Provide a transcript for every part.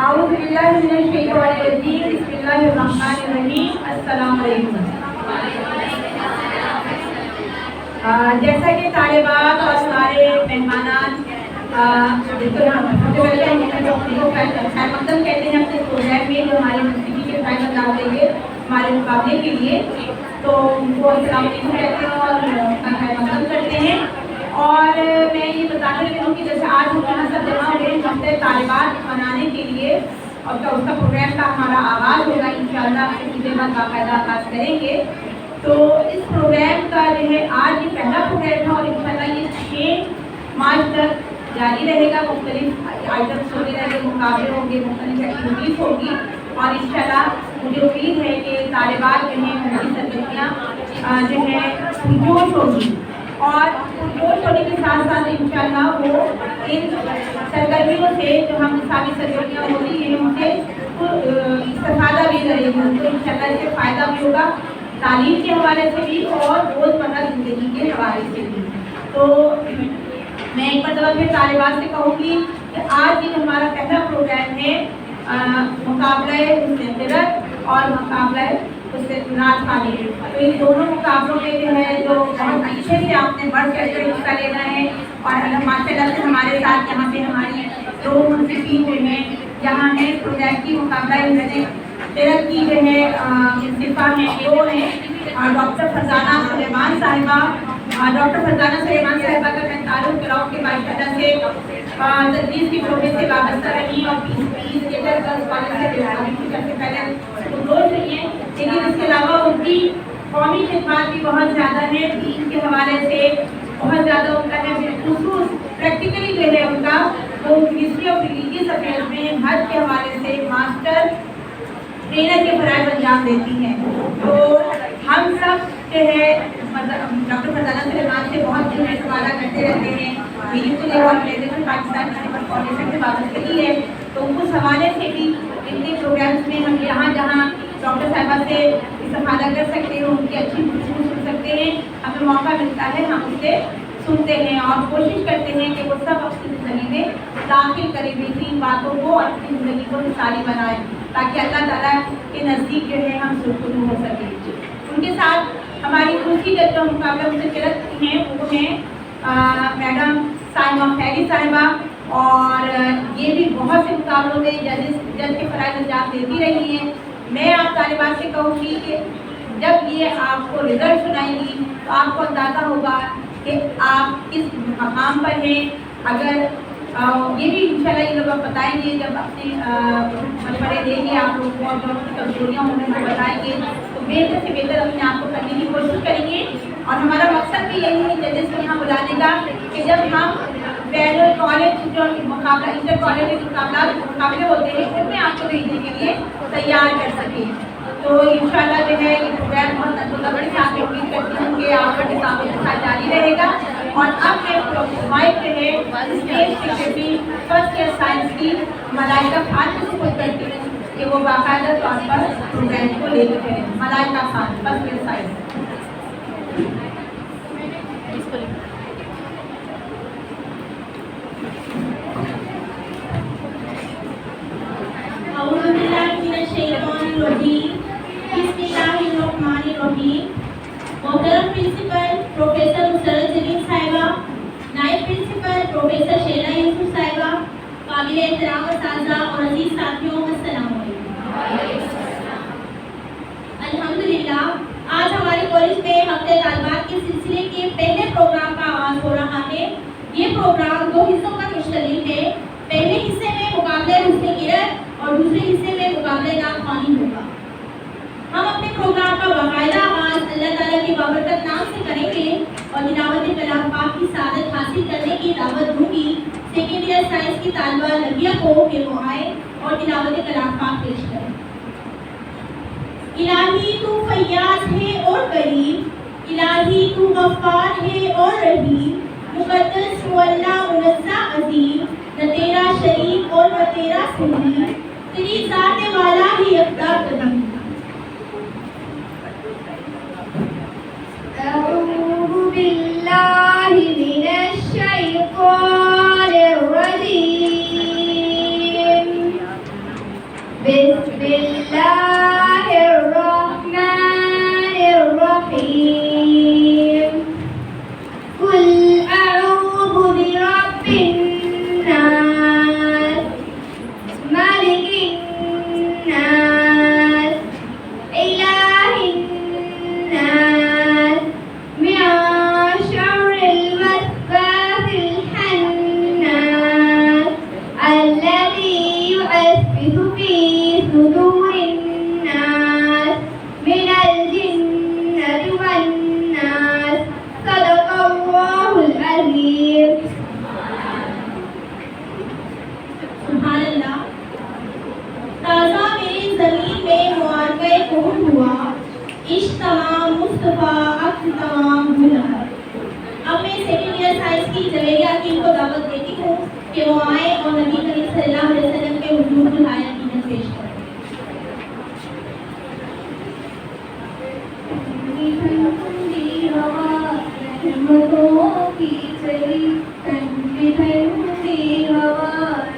اعوذ باللہ من الشیطان الرجیم بسم اللہ الرحمن الرحیم السلام علیکم۔ جیسا کہ طالبات اور سارے مہمانان مقدم کہتے ہیں اپنے پروجیکٹ میں جو ہمارے موسیقی کے فائدہ ڈال دیں گے ہمارے مقابلے کے لیے، تو ان کو السلام علیکم کہتے ہیں اور خیر مقدم کرتے ہیں۔ اور میں یہ بتانا چاہتی ہوں کہ جیسے آج ہم یہاں سب جمع ہوئے ہفتے طالبات منانے کے لیے، اور اس کا پروگرام کا ہمارا آغاز ہوگا انشاءاللہ، کچھ دیر بعد باقاعدہ آغاز کریں گے۔ تو اس پروگرام کا جو ہے آج یہ پہلا پروگرام ہے اور انشاءاللہ یہ 6 مارچ تک جاری رہے گا۔ مختلف آئٹمس ہوتے رہیں گے، مقابلے ہوں گے، مختلف ایکٹیویٹیز ہوگی، اور انشاءاللہ مجھے امید ہے کہ طالبات جو ہیں ہماری سرگرمیاں جو ہے پرجوش ہوگی، اور پرجوش ہونے کے ساتھ ساتھ انشاءاللہ وہ ان سرگرمیوں سے جو ہم نصابی سرگرمیاں ہوتی ہیں ان سے استفادہ بھی کریں گے، تو انشاءاللہ اس سے فائدہ بھی ہوگا تعلیم کے حوالے سے بھی اور روزمرہ زندگی کے حوالے سے بھی۔ تو میں ایک مرتبہ پھر طالبات سے کہوں گی کہ آج یہ ہمارا پہلا پروگرام ہے مقابلہ حسن قرأت اور مقابلہ حسن نعت خوانی۔ تو ان دونوں مقابلوں میں جو ہے جو بہت اچھے سے آپ نے بڑھ چڑھ کر حصہ لینا ہے، اور ماشاء اللہ سے ہمارے ساتھ یہاں پہ ہماری 2 منصفین جو ہیں یہاں ہیں پروجیکٹ کی مقابلہ حسن قرأت کی جو ہے منصفہ ہیں 2 ہیں، ڈاکٹر فرزانہ سلیمان صاحبہ۔ ڈاکٹر فرزانہ سلیمان صاحبہ کا میں تعارف کراؤں کہ ماشاء اللہ سے تدریس کے شعبے سے وابستہ رہی اور 20 گرلز کالج سے پہلے روز رہی ہیں، لیکن اس کے علاوہ ان کی قومی خدمات بھی بہت زیادہ ہیں، دین کے حوالے سے بہت زیادہ ان کا ہے، بالخصوص پریکٹیکلی جو ہے ان کا وہ منسٹری آف ریلیجیس افیئرز میں حج کے حوالے سے ماسٹر ٹرینر کے فرائض انجام دیتی ہیں۔ تو ہم سب جو ہے ڈاکٹر فرزانہ سلیمان سے بہت جو ہے سوالہ کرتے رہتے ہیں، میری تو پاکستان فاؤنڈیشن سے وابستگی ہے، تو ان کو حوالے سے بھی ان کے پروگرامس میں ہم جہاں جہاں ڈاکٹر صاحبہ سے استفادہ کر سکتے ہیں، ان کی اچھی گفتگو سن سکتے ہیں، ہمیں موقع ملتا ہے ہم اس سے سنتے ہیں اور کوشش کرتے ہیں کہ وہ سب اپنی زندگی میں داخل کریں بہترین باتوں کو اور اپنی زندگی کو مثالی بنائیں، تاکہ اللہ تعالیٰ کے نزدیک جو ہے ہم سرخرو ہو سکیں۔ ان کے ساتھ ہماری دوسری جو مقابلہ حسن قرأت ہیں وہ ہیں میڈم سائمہ خیری صاحبہ، اور یہ بھی بہت سے مقابلوں میں جج کے فرائض انجام دیتی رہی ہیں۔ میں آپ طالبات سے کہوں گی کہ جب یہ آپ کو رزلٹ سنائیں گی تو آپ کو اندازہ ہوگا کہ آپ کس مقام پر ہیں۔ اگر یہ بھی انشاءاللہ یہ لوگ بتائیں گے جب اپنے مشورے دیں گے آپ لوگوں کو اور جو کمزوریاں ہوں گی وہ بتائیں گے، تو بہتر سے بہتر اپنے آپ کو کرنے کی کوشش کریں گے۔ اور ہمارا مقصد بھی یہی ہے ججز کو یہاں بلانے کا کہ جب ہم بین الکالج جو مقابلہ انٹر کالج مقابلے ہوتے ہیں ان میں آپ کو بھیجنے کے لیے تیار کر سکیں۔ تو انشاءاللہ جو ہے یہ پروگرام بہت بڑے سے آپ امید کرتی ہوں کہ آپ کا نصاب کے ساتھ جاری رہے گا۔ اور اب میں مائک جو ہے stage secretary first year science کی ملائکہ خان کو سپرد کرتی ہوں کہ وہ باقاعدہ طور پر پروگرام کو لے کے چلیں۔ ملائکہ خان فرسٹ ایئر سائنس۔ اعوذ باللہ من الشیطان الرجیم بسم اللہ الرحمن الرحیم۔ محترم پرنسپل پروفیسر مسرت جمیل صاحبہ، نائب پرنسپل پروفیسر شیلا یوسف صاحبہ، قابل احترام اساتذہ اور عزیز ساتھیوں، السلام علیکم۔ الحمدللہ آج ہمارے کالج میں ہفتے طالبات کے سلسلے کے پہلے پروگرام کا آغاز ہو رہا ہے۔ یہ پروگرام 2 حصوں پر مشتمل ہے۔ پہلے حصے میں مقابلہ حسن قرأت اور دوسرے حصے میں مقابلہ نعت خوانی ہوگا۔ ہم اپنے پروگرام کا باقاعدہ آغاز اللہ تعالیٰ کے بابرکت نام سے کریں گے اور تلاوت کلام پاک کی سعادت حاصل کرنے کی دعوت دوں گی سیکنڈ ایئر سائنس کی طالبہ لبیہ کو کہ وہ آئے اور تلاوت کلام پاک پیش کریں۔ الہی تو فیاض ہے اور کریم، الہی تو غفار ہے اور رحیم، مقدس ہو اللہ منزہ عظیم، نہ تیرا شریک اور نہ تیرا سنی، تیری ذات والا ہی یکتا قدیم۔ اعوذ باللہ من الشیطان الرجیم، کہ وہ آئیں اور نبی کریم صلی اللہ علیہ وسلم کے حضور کی حیات پیش کریں۔ ٹھنڈی ہوا رحمتوں کی چلی، ٹھنڈی ٹھنڈی ہوا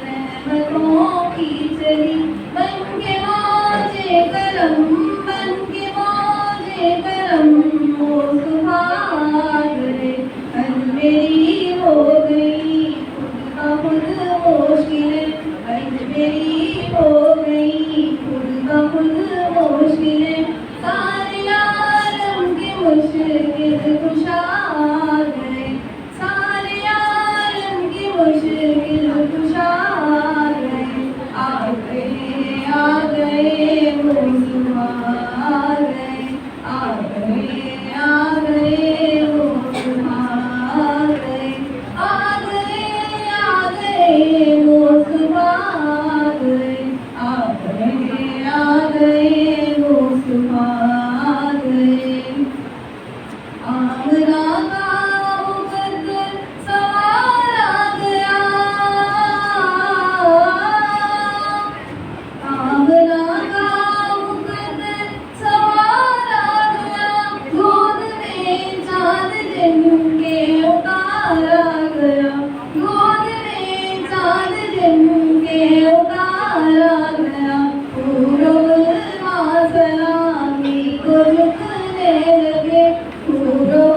رحمتوں کی چلی، بن کے موجے کرم، بن کے موجے کرم وہ صبح گئے، ہر میری ہو گئی خود کا خود مشکلیں، ہر میری ہو گئی خود کا خود مشکلیں، سارے عالم کے مشکل کشا گئے، سارے عالم کے مشکل کشا گئے، آ گئے آ گئے موسم آ گئے، آ گئے آ گئے موسم آ گئے، آ گئے آ گئے موسم آ گئے، آ گئے آ گئے موسم آ گئے، آمنا کا مقدر سوار آ گیا، آمنا کا مقدر سوار آ گیا، گود میں چاند جن کے اتار آ گیا، گود میں چاند جن کے اتار آ گیا، پورو ماں سلامی کو جھکنے لگے، پورو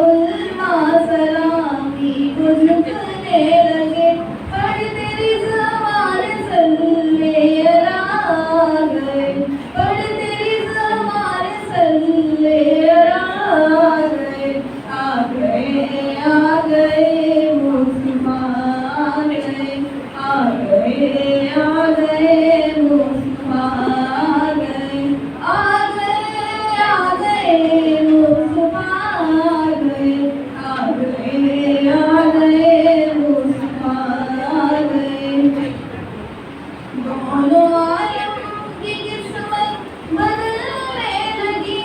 ماں سلامی کو جھکنے لگے، پڑھ تیری زبان صلی آ گئے، پڑھ تیری زبان صلی آ گئے، آ گئے آ گئے موسم آ گئے، آ گئے آ گئے موسم آ گئے، آ گئے آ گئے موسم آ گئے، آ گئے آ گئے موسم آ گئے، دونوں عالم کی قسمت بدلنے لگی،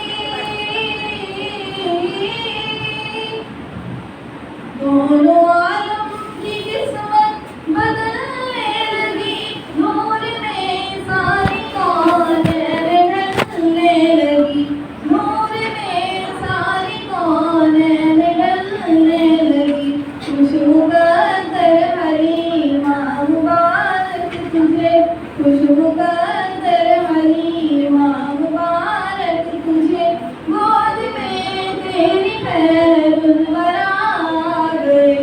دونوں عالم کی قسمت بدلنے لگی، نور میں ساری کونین ڈھلنے لگی، نور میں ساری کونین ڈھلنے لگی، خوشبو قدر حلیمہ مبارک تجھے، خوشبو قدر حلیمہ مبارک تجھے، گود میں تیری خیر الورا آ گئے،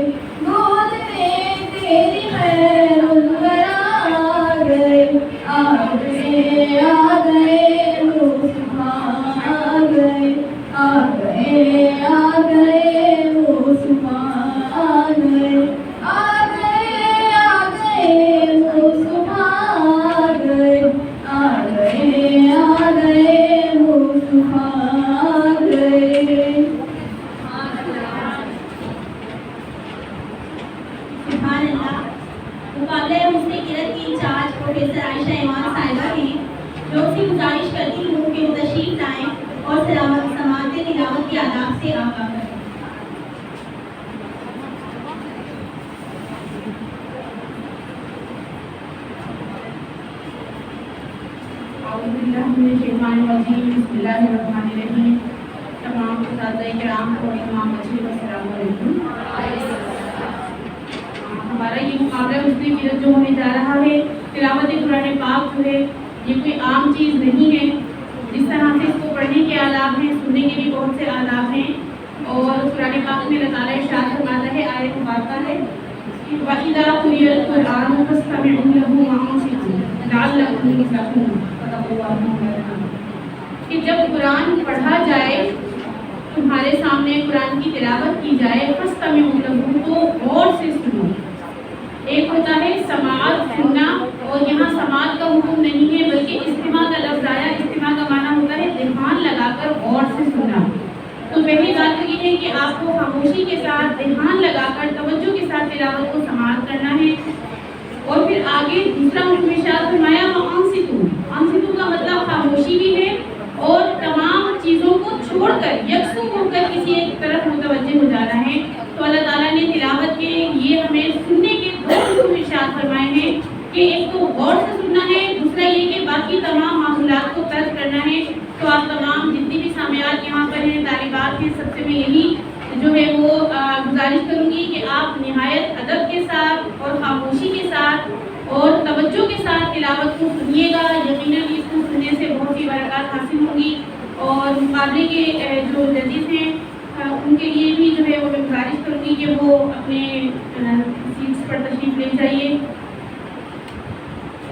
گود میں تیری خیر الورا آ گئے، آ گئے آ گئے موسم آ گئے، آ گئے آ گئے موسم آ گئے، آ گئے آ گئے موسم آ گئے، آ گئے آ گئے موسم آ گئے۔ سبحان اللہ۔ مقابلہ حسن قرأت کی انچارج پروفیسر عائشہ ایمان صاحبہ ہیں، جو سے گزارش کرتی ہوں کہ وہ تشریف لائیں اور سماعت تلاوت کے آداب سے آگاہ کریں۔ اعوذ باللہ من الشیطان الرجیم، بسم اللہ الرحمن الرحیم۔ تمام اساتذہ کرام کو امام مسجد السلام علیکم۔ ہمارا یہ مقابلہ حسن قرأت جو ہونے جا رہا ہے، تلاوت قرآن پاک جو ہے یہ کوئی عام چیز نہیں ہے، جس طرح سے اس کو پڑھنے کے آداب ہیں، سننے کے بھی بہت سے آداب ہیں، اور قرآن پاک میں اللہ تعالیٰ ارشاد فرماتا ہے، آیت مبارکہ ہے وَإِذَا قُرِئَ الْقُرْآنُ فَاسْتَمِعُوا لَهُ وَأَنصِتُوا لَعَلَّكُمْ تُرْحَمُونَ۔ کہ جب قرآن پڑھا جائے، تمہارے سامنے قرآن کی تلاوت کی جائے، فَاسْتَمِعُوا لَهُ، تو غور سے سنو۔ ایک ہوتا ہے سماعت سننا، اور یہاں سماعت کا حکم نہیں ہے بلکہ استماع کا لفظ آیا۔ استماع کا معنی ہوتا ہے دھیان لگا کر غور سے سننا۔ تو پہلی بات یہ ہے کہ آپ کو خاموشی کے ساتھ دھیان لگا کر توجہ کے ساتھ تلاوت کو سماعت کرنا ہے۔ اور پھر آگے دوسرا حکم ارشاد فرمایا وَأَنصِتُوا۔ انصتو کا مطلب خاموشی بھی ہے، اور تمام چیزوں کو چھوڑ کر یکسو ہو کر کسی ایک طرف متوجہ ہو جانا ہے۔ تو اللہ تعالیٰ نے تلاوت کے یہ ہمیں سننے کے دو حکم ارشاد فرمائے۔ باقی تمام معمولات کو ترک کرنا ہے. تو آپ تمام جتنی بھی سامعات یہاں پر ہیں، طالبات ہیں، سب سے میں یہی جو ہے وہ گزارش کروں گی کہ آپ نہایت ادب کے ساتھ اور خاموشی کے ساتھ اور توجہ کے ساتھ تلاوت کو سنیے گا. یقیناً اس کو سننے سے بہت سی برکات حاصل ہوں گی. اور مقابلے کے جو ججز ہیں ان کے لیے بھی جو ہے وہ میں گزارش کروں گی کہ وہ اپنے سیٹس پر تشریف لے جائیے.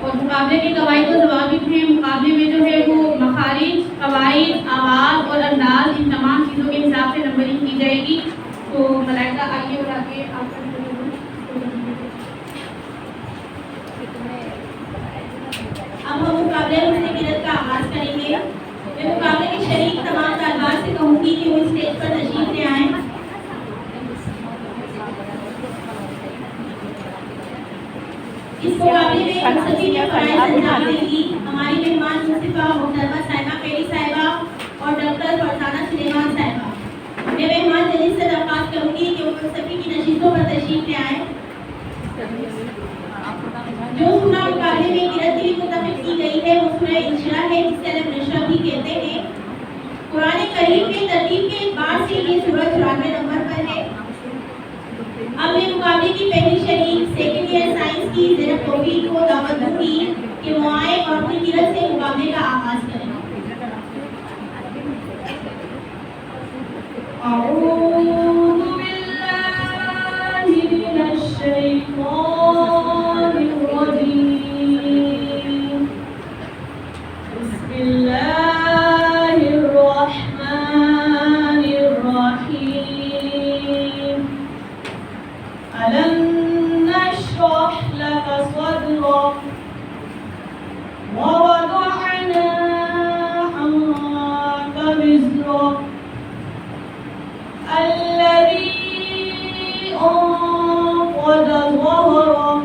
اور مقابلے کے قواعد و ضوابط ہیں. مقابلے میں جو ہے وہ مخارج، قواعد، آواز اور انداز، ان تمام چیزوں کے حساب سے نمبرنگ کی جائے گی. تو ملائکہ آئیے اور آگے آپ کا اب ہم مقابلے حسن قرت کا آغاز کریں گے. میں مقابلے کے شریک تمام طالبات سے کہوں گی کہ وہ اسٹیج پر تشریف لے آئیں. اس مقابلے میں مصطفی کے فرائض انجام دیں گی ہماری مہمان مصطفیٰ محترمہ صاحبہ پیری صاحبہ اور ڈاکٹر فرزانہ سلیمان صاحبہ. میں مہمان ججز سے درخواست کروں گی کہ وہ مصطفی کی نشستوں پر تشریف لے آئیں. جو سورہ مقابلے میں قرأت بھی متفق کی گئی ہے وہ سورہ انشراح ہے، جسے علم نشرہ بھی کہتے ہیں. قرآن کریم میں ترتیب کے اعتبار سے یہ سورہ 94 نمبر پر ہے. اب میں مقابلے کی پہلی شریک سیکنڈ ایئر سائنس کی زینب توفیق کو دعوت دوں گی کہ وہ آئیں اور اپنی قرأت سے مقابلے کا آغاز کریں. اعوذ باللہ من الشیطان الرجیم. بسم اللہ الرحمن الرحیم. ألم نشرح لك صدرك ووضعنا عنك وزرك الذي أنقض ظهرك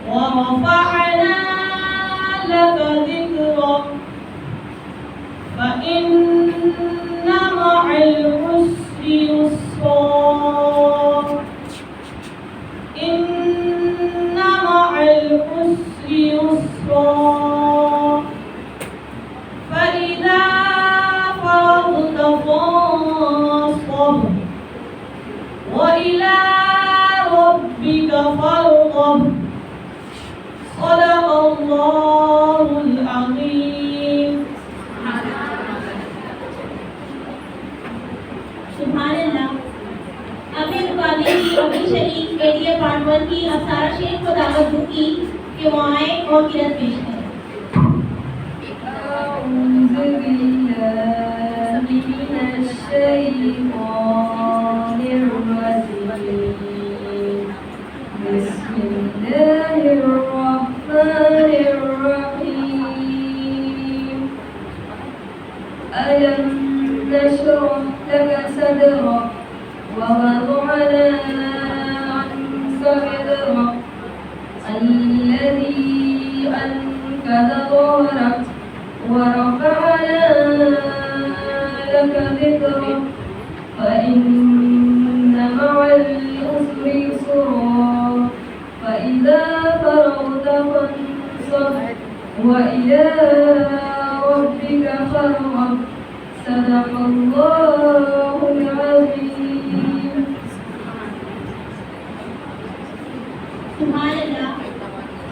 ورفعنا لك ذكرك فإن مع العسر يسرا إن مع العسر يسرا فإذا فرغت فانصب وإلى ربك فارغب. صدق الله العظيم. سبحان اللہ. ابھی مقابلے کی اگلی شریک میڈیا پارٹ 1 کی افسارہ شیخ کو دعوت دوں گی کہ وہ آئیں اور قرأت پیش کریں. أعوذ بالله من الشيطان الرجيم. بسم الله الرحمن الرحيم. ألم نشرح لك صدرك ووضعنا عنك وزرك الذي أنقض ظهرك ورفعنا لك ذكرك فإن مع العسر يسرا فإذا فرغت فانصب وإلى ربك فارغب. صدق الله العظيم. سبحان اللہ.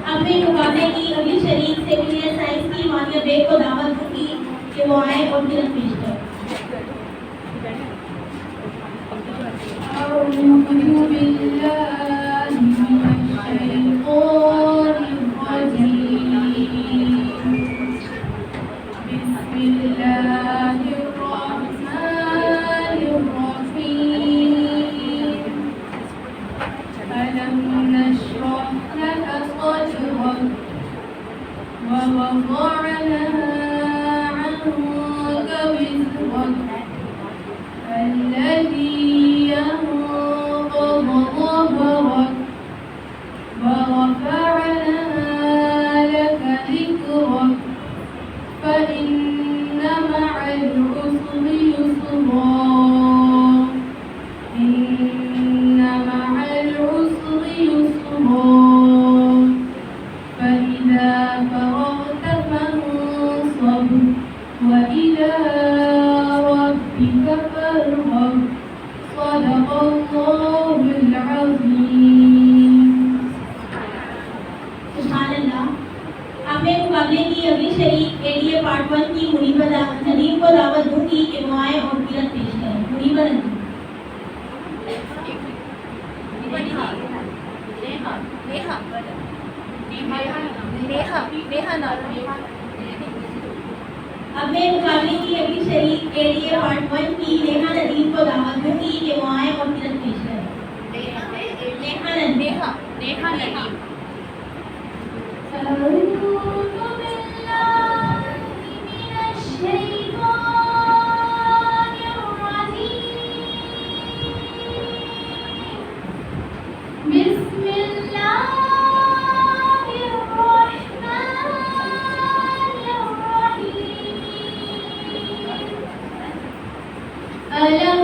اب میں مقابلے کی اگلی شریک سیکنڈ ایئر سائنس کی مانیہ بیگ کو دعوت دوں گی کہ وہ آئیں اور قرأت پیش کریں. أعوذ بالله من الشيطان الرجيم. بسم الله الرحمن الرحيم. ألم نشرح لك صدرك ووضعنا عنك وزرك الذي ينقض ظهرك اب میں مقابلے کی اگلی شریک کے لیے پارٹ 1 کی نیہا ندیم کو دعوت دوں گی کہ وہ آئیں اور قرت پیش کریں. نیہا ندیم. أعوذ بالله من الشيطان الرجيم. بسم الله الرحمن الرحيم. ألم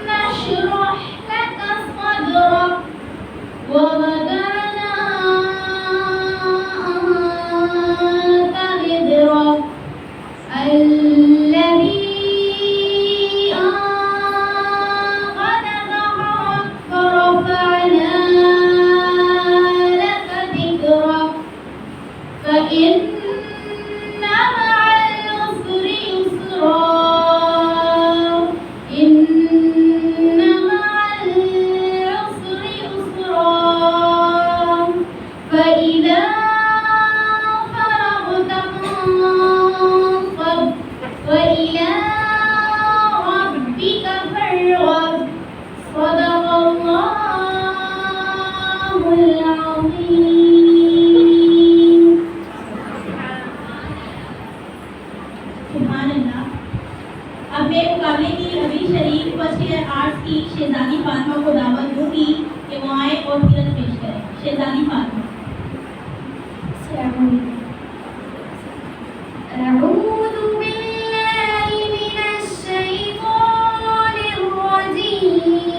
نشرح لك صدرك ووضعنا عنك وزرك الذي أنقض ظهرك ورفعنا لك ذكرك فإن مع العسر يسرا إن مع العسر يسرا فإذا فرغت فانصب وإلى ربك فارغب صدق الله العظيم. سبحان اللہ. اب میں مقابلے کی اگلی شریک فرسٹ ایئر آرٹس کی شہزادی فاطمہ کو دعوت دوں گی کہ وہ آئیں اور قرت پیش کریں. شہزادی فاطمہ. أعوذ بالله من الشيطان الرجيم.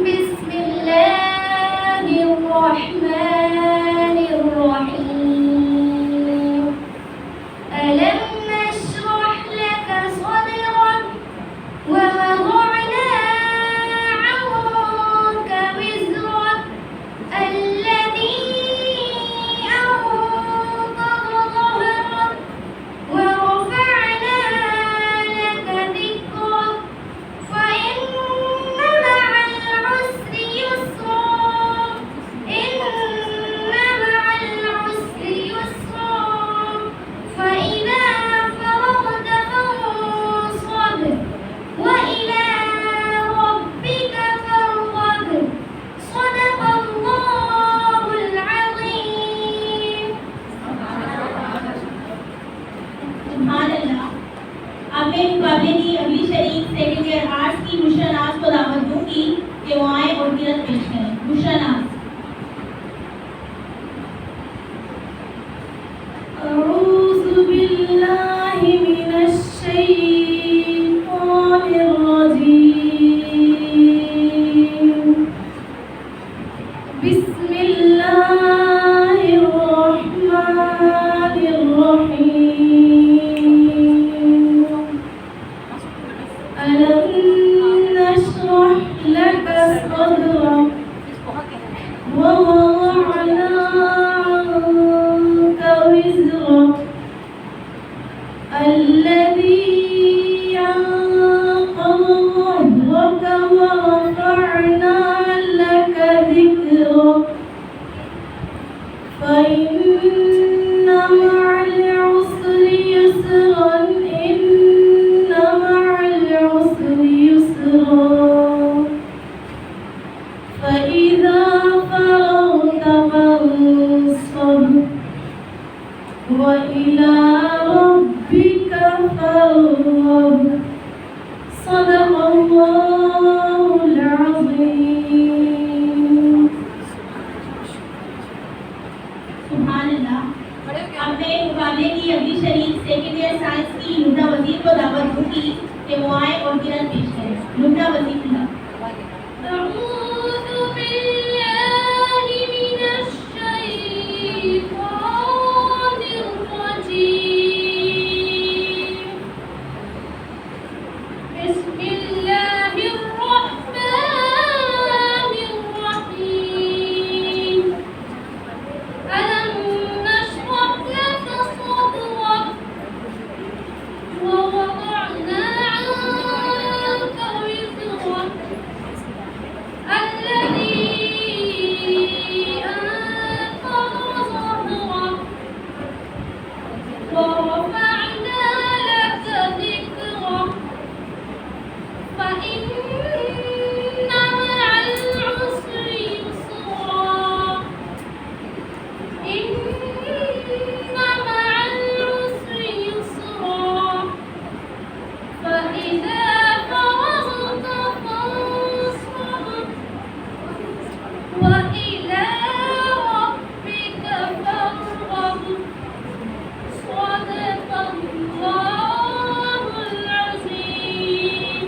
بسم الله الرحمن الرحيم. ألم نشرح لك صدرك ووضعنا عنك وزرك الذي أنقض ظهرك ورفعنا لك ذكرك فإن مع العسر يسرا إن مع العسر يسرا فإذا فرغت فانصب وإلى ربك فارغب صدق الله العظيم. سبحان اللہ. اب میں مقابلے کی اگلی شریک سیکنڈ ایئر آرٹس کی بشرا ناز کو دعوت دوں گی کہ وہ آئیں اور قرت پیش کریں. بشرا ناز. أعوذ بالله من الشيطان الرجيم. بسم الله الرحمن الرحيم. ألم نشرح لك صدرك ووضعنا عنك وزرك الذي أنقض ظهرك ورفعنا لك ذكرك فإن مع العسر يسرا إن مع العسر يسرا فإذا فرغت فانصب وإلى ربك فارغب صدق الله العظيم. سبحان اللہ. اب میں مقابلے کی اگلی شریک سیکنڈ ایئر سائنس کی لبنہ وزیر کو دعوت دوں گی کہ وہ آئیں اور قرت پیش کریں. لبنہ وزیر. أعوذ بالله من الشيطان الرجيم. بسم الله الرحمن الرحيم. ألم نشرح لك صدرك ووضعنا عنك مع العسر يسرا إن مع العسر يسرا فإذا فرغت فانصب وإلى ربك فارغب صدق الله العظيم.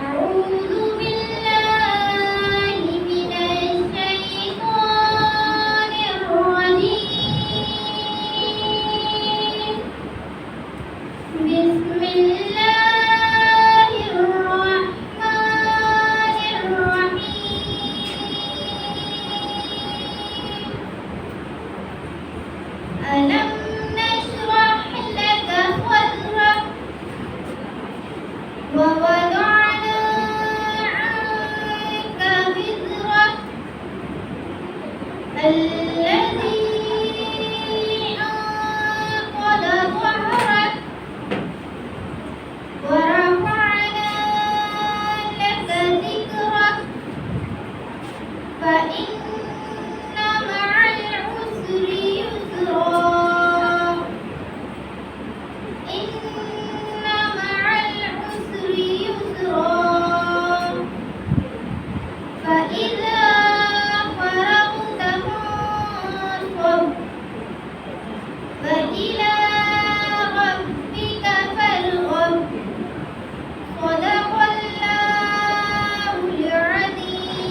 أعوذ بالله من الشيطان الرجيم بسم الله الرحمن الرحيم ألم نشرح لك صدرك ووضعنا عنك وزرك الذي أنقض ظهرك ورفعنا لك ذكرك فإن مع العسر يسرا إن مع العسر يسرا فإذا فرغت فانصب وإلى ربك فارغب صدق الله العظيم.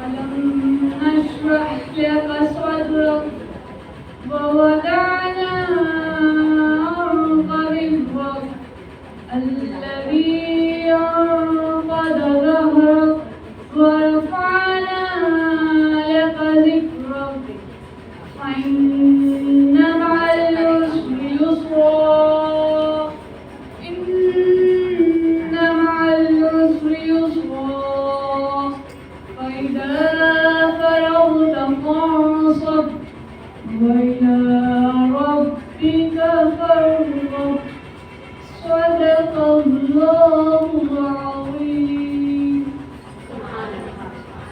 ألم نشرح لك صدرك ووضعنا عنك وزرك الذي أنقض ظهرك ورفعنا لك ذكرك فإن مع العسر يسرا إن مع العسر يسرا فإذا فرغت فانصب وإلى ربك فارغب صدق الله العظيم.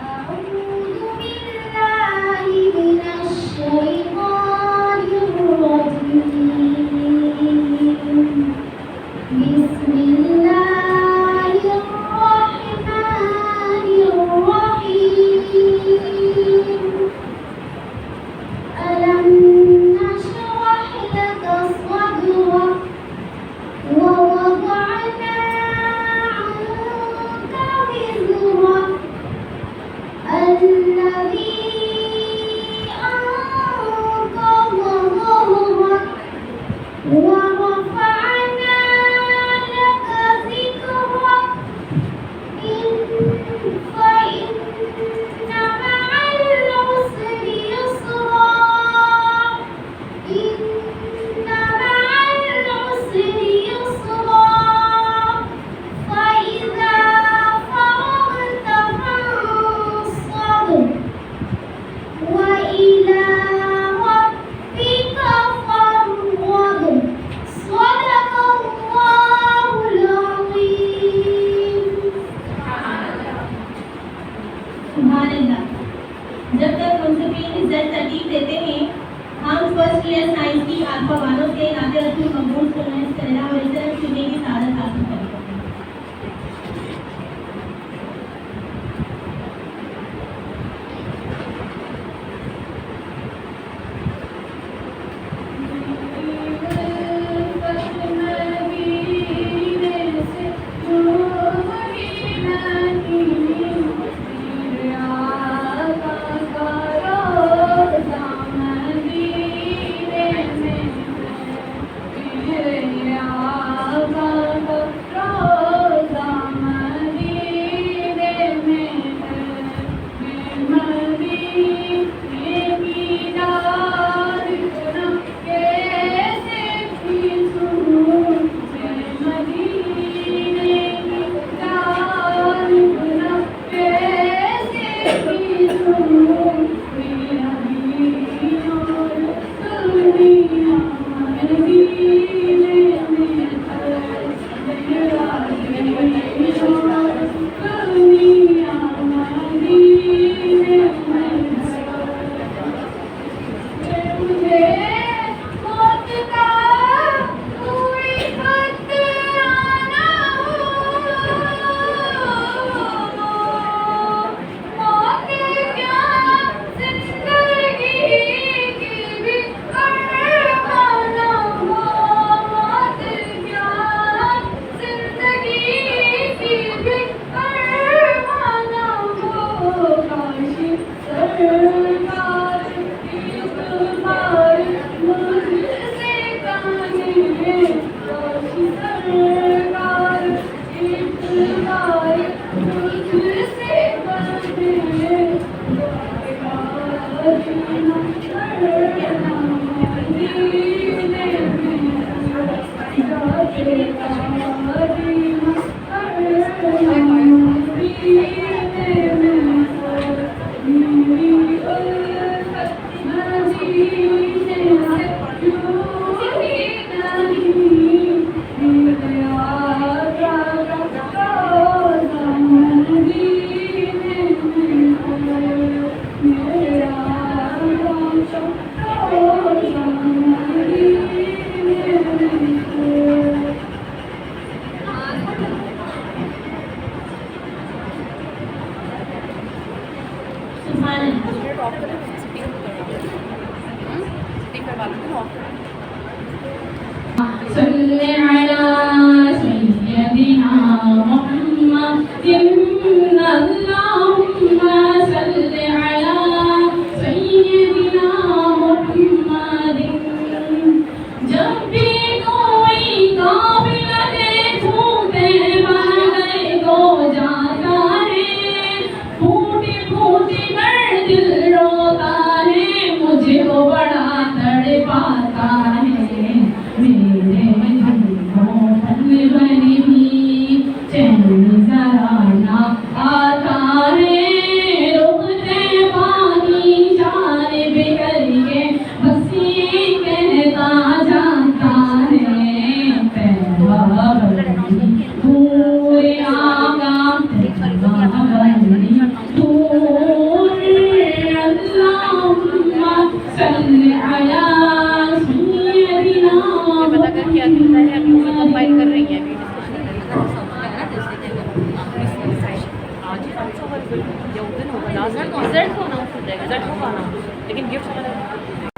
أعوذ بالله من الشيطان الرجيم بسم الله الرحمن الرحيم ألم نشرح لك صدرك ووضعنا عنك وزرك الذي أنقض ظهرك ورفعنا لك ذكرك فإن مع العسر يسرا إن مع العسر يسرا فإذا فرغت فانصب وإلى ربك فارغب صل علی سیدنا محمد اللہم صل علی سیدنا محمد جب بھی کوئی قافلہ دیکھوں بغیر کو جاتا ہے پھوٹی پھوٹی کر دل روتا ہے مجھے کو بڑا تڑپاتا ہے میرے بنی بھی چین ذرا نہ آتا ہے روتے پانی جانب کر کے بس یہ کہتا جاتا ہے پیغام پورے آقا پیغام دور اللہم صل علی سیدنا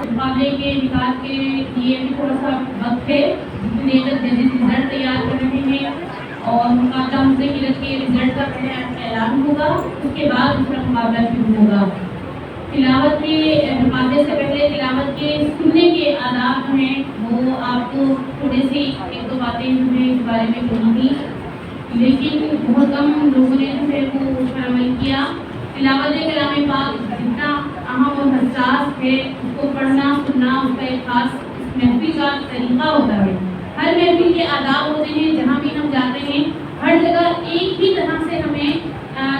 مقابلے کے نکات کے لیے بھی تھوڑا سا وقت ہے جتنی دیر تک ججز رزلٹ تیار کر رہے ہیں اور مقابلہ مذاکرت کے رزلٹ کا پہلے اعلان ہوگا اس کے بعد دوسرا مقابلہ شروع ہوگا تلاوت کے مقابلے سے پہلے تلاوت کے سننے کے آداب ہیں وہ آپ کو تھوڑے سی ایک دو باتیں ہمیں اس بارے میں بولی تھی لیکن بہت کم لوگوں نے جو ہے وہ اس پر عمل کیا تلاوت کلام پاک جتنا اہم اور حساس ہے اس کو پڑھنا سننا اس کا ایک خاص محفل کا طریقہ ہوتا ہے ہر محفل کے آداب ہوتے ہیں جہاں بھی ہم جاتے ہیں ہر جگہ ایک ہی طرح سے ہمیں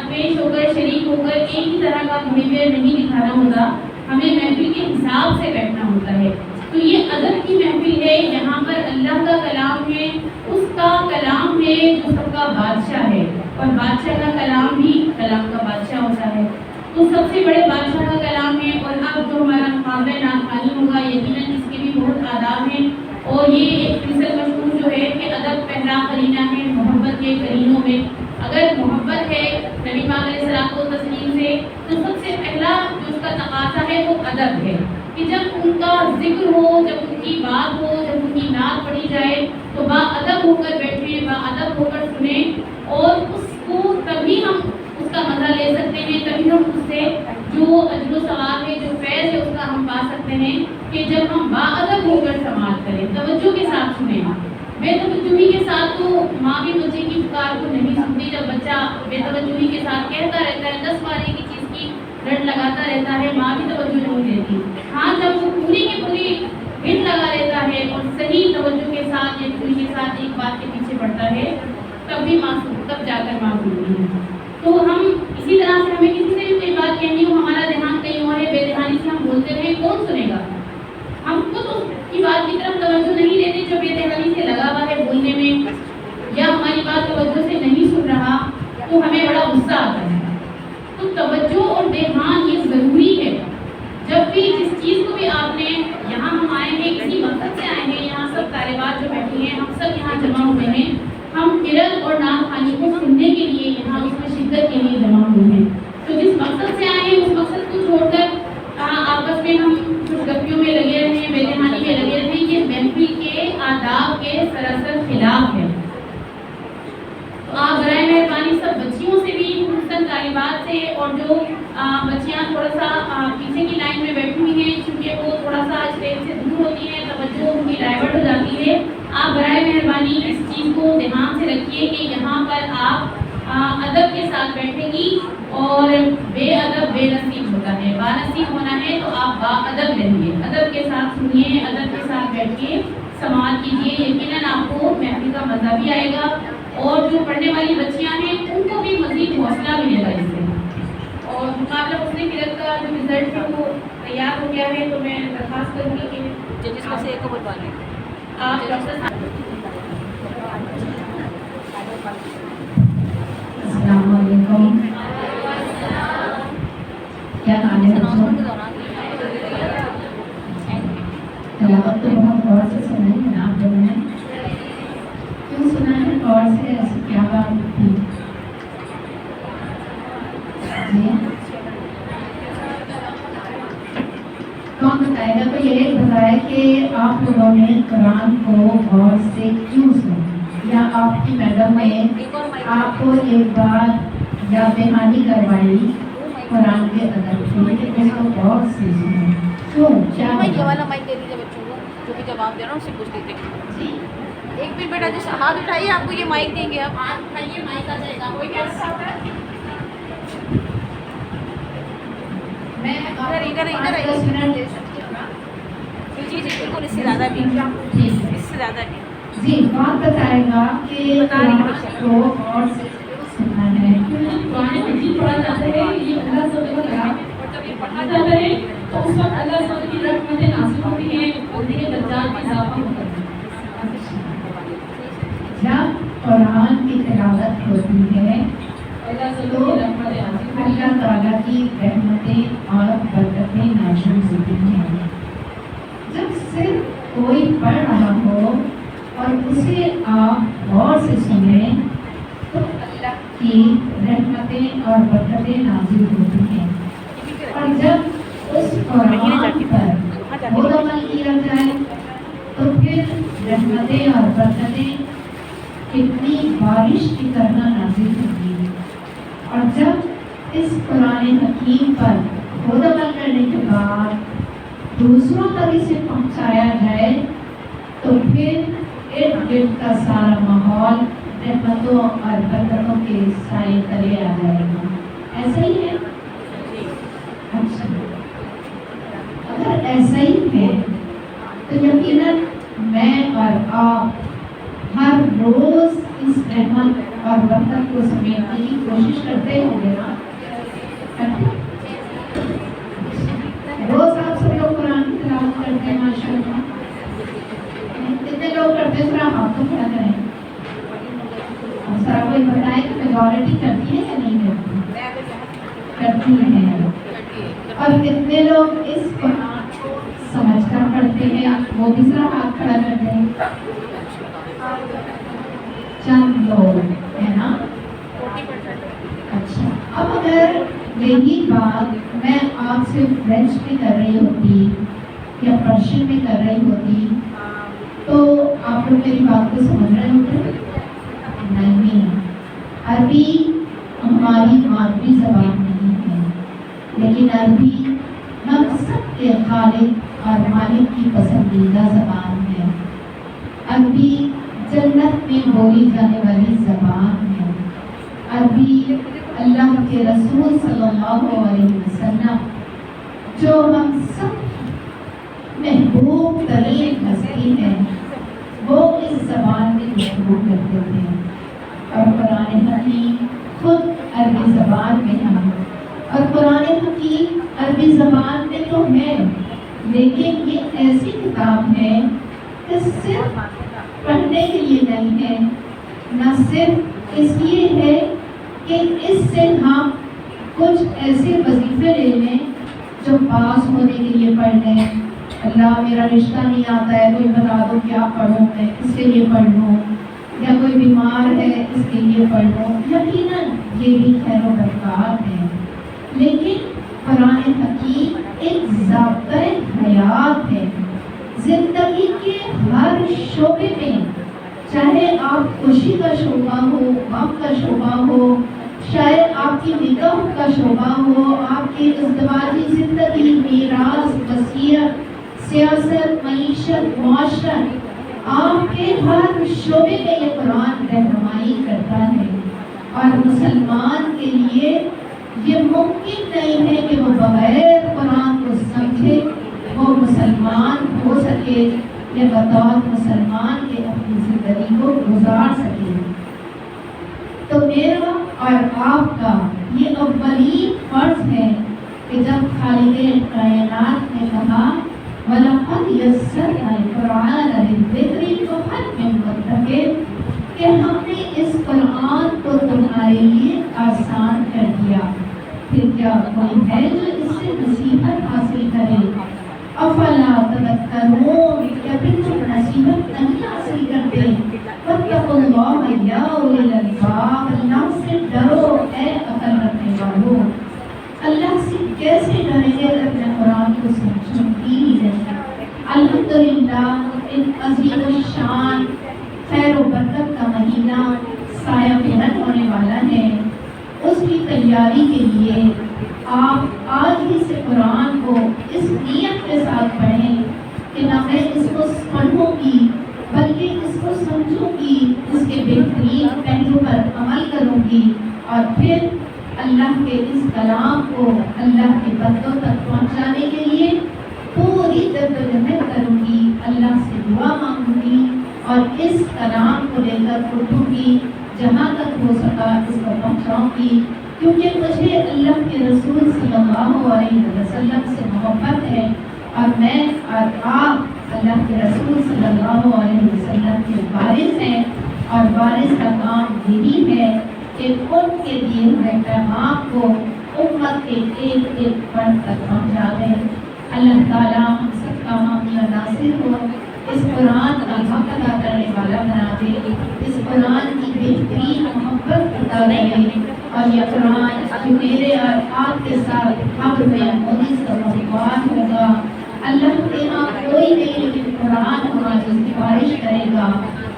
پیش ہو کر شریک ہو کر ایک ہی طرح کا بہیویئر نہیں دکھانا ہوتا ہمیں محفل کے حساب سے بیٹھنا ہوتا ہے تو یہ ادب کی محفل ہے یہاں پر اللہ کا کلام ہے اس کا کلام ہے جو سب کا بادشاہ ہے اور بادشاہ کا کلام بھی کلام کا بادشاہ ہوتا ہے تو سب سے بڑے بادشاہ کا کلام ہے اور اب جو ہمارا مقابلہ ناخوانی ہوگا یقیناً اس کے بھی بہت آداب ہیں اور یہ ایک مثل مشہور جو ہے کہ ادب پہلا قرینہ ہے محبت کے قرینوں میں اگر محبت ہے نبی پاک علیہ الصلوۃ والتسلیم سے تو سب سے پہلا جو اس کا تقاضا ہے وہ ادب ہے کہ جب ان کا ذکر ہو جب ان کی بات ہو جب ان کی نعت پڑھی جائے تو با ادب ہو کر بیٹھیں با ادب ہو کر سنیں اور اس کو تبھی ہم اس کا مزہ لے سکتے ہیں تبھی ہم اس سے جو اجر و ثواب ہے جو فیض ہے اس کا ہم پا سکتے ہیں کہ جب ہم با ادب ہو کر سماعت کریں توجہ کے ساتھ سنیں بے توجہی کے ساتھ تو ماں بھی بچے کی پکار کو نہیں سنتی جب بچہ بے توجہی کے ساتھ کہتا رہتا ہے 10 بار ایک ہی چیز کی رٹ لگاتا رہتا ہے ماں بھی توجہ نہیں دیتی ہاں جب وہ پوری کی پوری ہٹ لگا لیتا ہے اور صحیح توجہ کے ساتھ یا پوری کے ساتھ ایک بات کے پیچھے پڑتا ہے تب بھی ماں تب جا کر ماں سنتی ہے تو ہم اسی طرح سے ہمیں کسی سے بھی کوئی بات کہنی ہو ہمارا دھیان کہیں اور ہے بے دھیانی سے ہم بولتے رہے کون سنے گا ہم خود اس کی بات کی طرف توجہ نہیں دیتے جو بے دھیانی سے لگا ہوا ہے بولنے میں یا ہماری بات توجہ سے نہیں سن رہا تو ہمیں بڑا غصہ آتا ہے تو توجہ اور دھیان یہ ضروری ہے جب بھی جس چیز کو بھی آپ نے یہاں ہم آئے ہیں اسی مقصد سے آئے ہیں یہاں سب طالبات جو بیٹھی ہیں ہم سب یہاں جمع ہوئے ہیں ہم قرأت اور نعت خوانی کو سننے کے لیے یہاں اس میں شدت کے لیے جمع ہوئے ہیں تو جس مقصد سے آئے ہیں اس مقصد کو چھوڑ کر آپس میں ہم کچھ گپیوں میں لگے رہے ہیں بے دہانی میں لگے رہے ہیں یہ محفل کے آداب کے سراسر خلاف ہے تو آپ برائے مہربانی سب بچیوں سے بھی خصوصاً طالبات سے اور جو بچیاں تھوڑا سا پیچھے کی لائن میں بیٹھی ہوئی ہیں چونکہ وہ تھوڑا سا اسٹیج سے دور ہوتی ہیں توجہ ان کی ڈائیورٹ ہو جاتی ہے آپ برائے مہربانی اس چیز کو دھیان سے رکھیے کہ یہاں پر آپ ادب کے ساتھ بیٹھیں گی اور بے ادب بے نصیب ہوتا ہے با نصیب ہونا ہے تو آپ با ادب رہیے ادب کے ساتھ سنیے ادب کے ساتھ بیٹھ کے سماعت کیجیے یقیناً آپ کو محفل کا مزہ بھی آئے گا اور جو پڑھنے والی بچیاں ہیں ان کو بھی مزید حوصلہ ملے گا اس سے اور مقابلہ حسن قرأت کا جو رزلٹ ہے وہ تیار ہو گیا ہے تو میں درخواست کروں گی کہ ججز میں سے ایک کو بلوا لیں آپ ڈاکٹر السلام علیکم کیا حال ہے بچوں تلاوت تو بہت غور سے سنائی ہے آپ لوگوں نے کیوں سنا ہے غور سے ایسی کیا بات تھی جی کون بتائے گا تو یہ بتایا کہ آپ لوگوں نے قرآن کو غور سے سے کیوں سنیں؟ یا آپ کی میڈم نے آپ کو ایک بار یاد دہانی کروائی قرآن کے ادب کی کہ اس کو غور سے سنیں، کیوں؟ کیا یہ والا مائک دے دیجیے بچوں کو جو بھی جواب دے رہا ہوں اس سے پوچھ لیجیے. جی ایک منٹ بیٹا جیسے ہاتھ اٹھائیے آپ کو یہ مائک دیں گے. آپ ہاتھ اٹھائیے مائک آ جائے گا. کوئی کیسا ہوتا ہے میں ادھر 10 منٹ دے سکتی ہوں نا؟ جی جی بالکل، اس سے زیادہ بھی، جی اس سے زیادہ بھی. جی کون بتائے گا کہ قرآن کو اور سے سننا ہے؟ قرآن مجید پڑھا جاتا ہے، یہ اللہ سب کو کلام جب یہ پڑھا جاتا ہے تو اس وقت اللہ سب کی رحمتیں نازل ہوتی ہیں، زندگی درجات میں اضافہ ہوتا ہے. جب قرآن کی تلاوت ہوتی ہے اللہ سب تو کی رحمتیں نازل ہوتی ہیں. اللہ تعالیٰ کی رحمتیں اور برکتیں نازل ہوتی ہیں. جب صرف کوئی پڑھ رہا ہو اور اسے آپ غور سے سنیں تو اللہ کی رحمتیں اور برکتیں نازل ہوتی ہیں. اور جب اس قرآن پر غور عمل کیا جائے تو پھر رحمتیں اور برکتیں کتنی بارش کی طرح نازل ہوتی ہیں. اور جب اس قرآن حکیم پر غور عمل کرنے کے بعد دوسروں تک اسے پہنچایا جائے تو پھر ارد گرد کا سارا ماحول رحمتوں اور برکتوں کے سائے تلے آ جائے گا. ایسا ہی ہے؟ اچھا، اگر ایسا ہی ہے تو یقیناً میں اور آپ ہر روز اس رحمت اور برکت کو سمیٹنے کی کوشش کرتے ہوں گے نا؟ روز آپ سب لوگ قرآن کی تلاوت کرتے ہیں ماشاء اللہ. کتنے لوگ کرتے ہیں؟ ذرا ہاتھ تو کھڑا کریں. اور ذرا کوئی بتائے کہ میجورٹی کرتی ہے یا نہیں کرتی ہے. اور کتنے لوگ اس قرآن کو سمجھ کر پڑھتے ہیں؟ وہ بھی ذرا ہاتھ کھڑا کر دیں. چند لوگ ہے نا. اچھا، اب اگر یہی بات میں آپ سے فرینچ میں کر رہی ہوتی یا پرشین میں کر رہی ہوتی تو آپ لوگ میری بات کو سمجھ رہے ہوتے؟ نہیں. عربی ہماری مادری زبان نہیں ہے، لیکن عربی ہم سب کے خالق اور مالک کی پسندیدہ زبان ہے. عربی جنت میں بولی جانے والی زبان ہے. عربی اللہ کے رسول صلی اللہ علیہ وسلم جو ہم سب محبوب ترین ہستی ہے وہ اس زبان میں گفتگو کرتے تھے. اور قرآن حکیم خود عربی زبان میں ہے. اور قرآن حکیم عربی زبان میں تو ہے، لیکن یہ ایسی کتاب ہے کہ صرف پڑھنے کے لیے نہیں ہے، نہ صرف اس لیے ہے کہ اس سے ہم کچھ ایسے وظیفے لے لیں جو پاس ہونے کے لیے پڑھ لیں. اللہ میرا رشتہ نہیں آتا ہے، کوئی بتا دو کیا پڑھوں میں، اس کے لیے پڑھ لوں. یا کوئی بیمار ہے اس کے لیے پڑھ لوں. یقیناً یہ بھی خیر و برکات ہے، لیکن قرآن حکیم ایک ضابطۂ حیات ہے. زندگی کے ہر شعبے میں، چاہے آپ خوشی کا شعبہ ہو، غم کا شعبہ ہو، شاید آپ کی نکاح کا شعبہ ہو، آپ کی ازدواجی زندگی، میراث، وصیت، سیاست، معیشت، معاشرت، آپ کے ہر شعبے میں یہ قرآن رہنمائی کرتا ہے. اور مسلمان کے لیے یہ ممکن نہیں ہے کہ وہ بغیر قرآن کو سمجھے وہ مسلمان ہو سکے یا بطور مسلمان کے اپنی زندگی کو گزار سکے. تو میرا اور آپ کا یہ اولین فرض ہے کہ جب خالق کائنات نے کہا وَلَقَدْ يَسَّرْنَا الْقُرْآنَ لِلذِّكْرِ فَهَلْ مِن مُّدَّكِرٍ کہ ہم نے اس قرآن کو تمہارے لیے آسان کر دیا، پھر کیا کوئی ہے جو اس سے نصیحت حاصل کرے؟ افلا تذکرون یا پھر تم نصیحت نہیں حاصل کرتے؟ واتقوا اللہ یا اولی الالباب اللہ سے ڈرو اے عقل رکھنے والوں. اللہ سے کیسے ڈریں گے اگر اپنے قرآن کو سمجھیں گی ہی نہیں. الحمدللہ ان عظیم الشان خیر و برکت کا مہینہ سایہ پہن ہونے والا ہے، اس کی تیاری کے لیے آپ آج ہی سے قرآن کو اس نیت کے ساتھ پڑھیں کہ نہ میں اس کو پڑھوں گی بلکہ اس کو سمجھوں گی، اس کے بہترین پہلو پر عمل کروں گی، اور پھر اللہ کے اس کلام کو اللہ کے بندوں تک پہنچانے کے لیے پوری جدوجہد کروں گی، اللہ سے دعا مانگوں گی اور اس کلام کو لے کر اٹھوں گی، جہاں تک ہو سکا اس کو پہنچاؤں گی، کیونکہ مجھے اللہ کے رسول صلی اللہ علیہ وسلم سے محبت ہے، اور میں اور آپ اللہ کے رسول صلی اللہ علیہ وسلم کے وارث ہیں، اور وارث کا کام یہی ہے کہ ان کے دیے ہوئے پیغام کو امت کے ایک ایک فرد تک پہنچا دیں۔ اللہ تعالیٰ ہم سب کا حامی و ناصر ہو، اس قرآن کا حق ادا کرنے والا بنا دے، اس قرآن کی بہترین محبت عطا کرے، اور یہ قرآن جو میرے اور آپ کے ساتھ حق میں مودی سے مقبول ہوگا، اللہ کے ہاں کوئی نہیں لیکن قرآن ہماری سفارش کرے گا،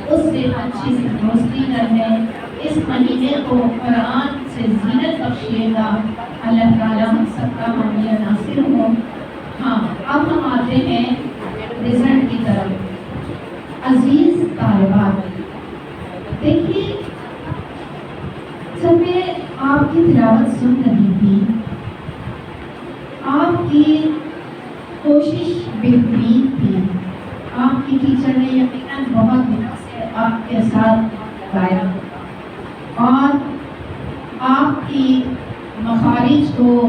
اس سے اچھی سے دوستی کرنے، اس مہینے کو قرآن سے زینت بخشیے گا۔ اللہ تعالیٰ ہم سب کا حامی و ناصر ہو۔ ہاں، اب ہم آتے ہیں رزلٹ کی طرف۔ عزیز طالبات، دیکھیے جب میں آپ کی تلاوت سن رہی تھی، آپ کی کوشش بہترین تھی، آپ کی ٹیچر نے یقیناً بہت دنوں سے آپ کے ساتھ گایا، اور آپ کی مخارج کو،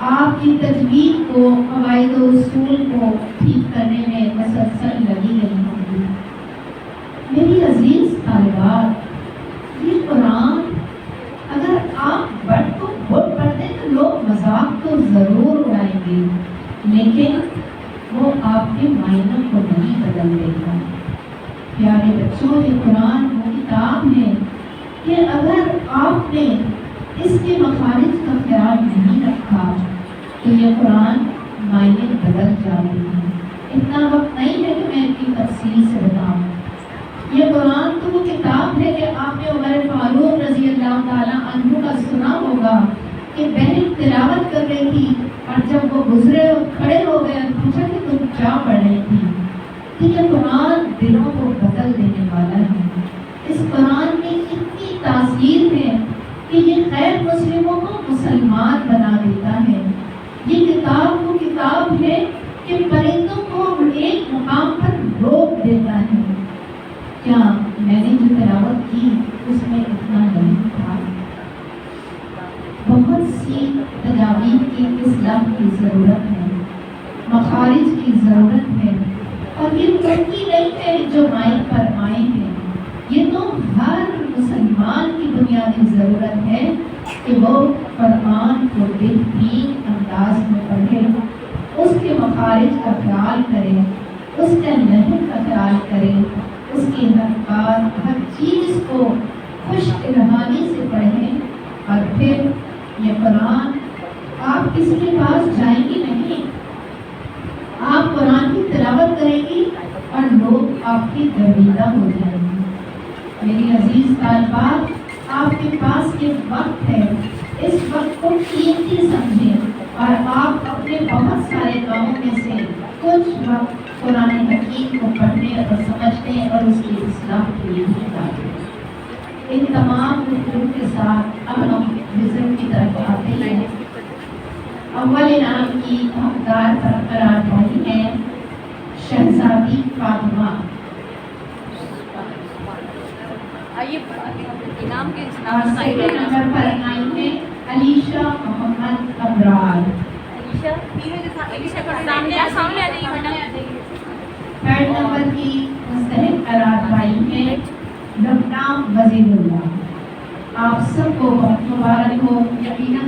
آپ کی تجوید کو، قواعد و اصول کو ٹھیک کرنے میں مسلسل لگی رہی ہوگی۔ میری عزیز طالبات، یہ قرآن اگر آپ بڑھ تو بہت پڑھتے تو لوگ مذاق تو ضرور اڑائیں گے، لیکن وہ آپ کے معنی کو نہیں بدل دے گا۔ پیارے بچوں، یہ قرآن وہ کتاب ہے کہ اگر آپ نے اس کے مخارج کا خیال نہیں رکھا تو یہ قرآن معنی بدل جاتے ہیں۔ اتنا وقت نہیں ہے کہ میں ان کی تفصیل سے بتاؤں۔ یہ قرآن تو وہ کتاب ہے کہ آپ نے عمر فاروق رضی اللہ تعالیٰ عنہ کا سنا ہوگا کہ بہن تلاوت کر رہی تھی، اور جب وہ گزرے اور کھڑے ہو گئے اور پوچھا کہ تم کیا پڑھ رہی تھی، کہ یہ قرآن دلوں کو بدل دینے والا ہے۔ اس قرآن میں اتنی تاثیر ہے کہ یہ غیر مسلموں کو مسلمان بنا دیتا ہے۔ یہ کتاب وہ کتاب ہے کہ پرندوں کو ایک مقام پر روک دیتا ہے۔ کیا میں نے جو تلاوت کی اس میں اتنا نہیں تھا؟ بہت سی تجاویز کی اصلاح کی ضرورت ہے، مخارج کی ضرورت ہے، اور یہ ترقی نہیں ہے جو مائک پر آئے ہیں، یہ تو ہر مسلمان کی بنیادی ضرورت ہے کہ وہ قرآن کو بہترین انداز میں پڑھے، اس کے مخارج کا خیال کرے، اس کے لہن کا خیال کرے، اس کی حرکات ہر چیز کو خوش ارحانی سے پڑھیں، اور پھر یہ قرآن آپ کسی کے پاس جائیں گی نہیں، آپ قرآن کی تلاوت کریں گی اور لوگ آپ کی گرویدہ ہو جائیں گے۔ میری عزیز طالبات، آپ کے پاس یہ وقت ہے، اس وقت کو قیمتی سمجھیں، اور آپ اپنے بہت سارے کاموں میں سے کچھ وقت قرآن حکیم کو پڑھنے اور سمجھنے اور اس کی اصلاح کے لیے نکالیں۔ ان تمام گفتگو کے ساتھ اب ہم رزلٹ کی طرف آتے ہیں۔ اول انعام کی حقدار برقرار رہی ہیں شہزادی فاطمہ۔ انعام کے اور سیکنڈ نمبر پر آئی ہیں علیشہ محمد ابرار۔ سامنے آ جائیے۔ تھرڈ نمبر کی مستحق قرار پائی ہیں لبنہ وزیر اللہ۔ آپ سب کو بہت مبارک ہو، یقیناً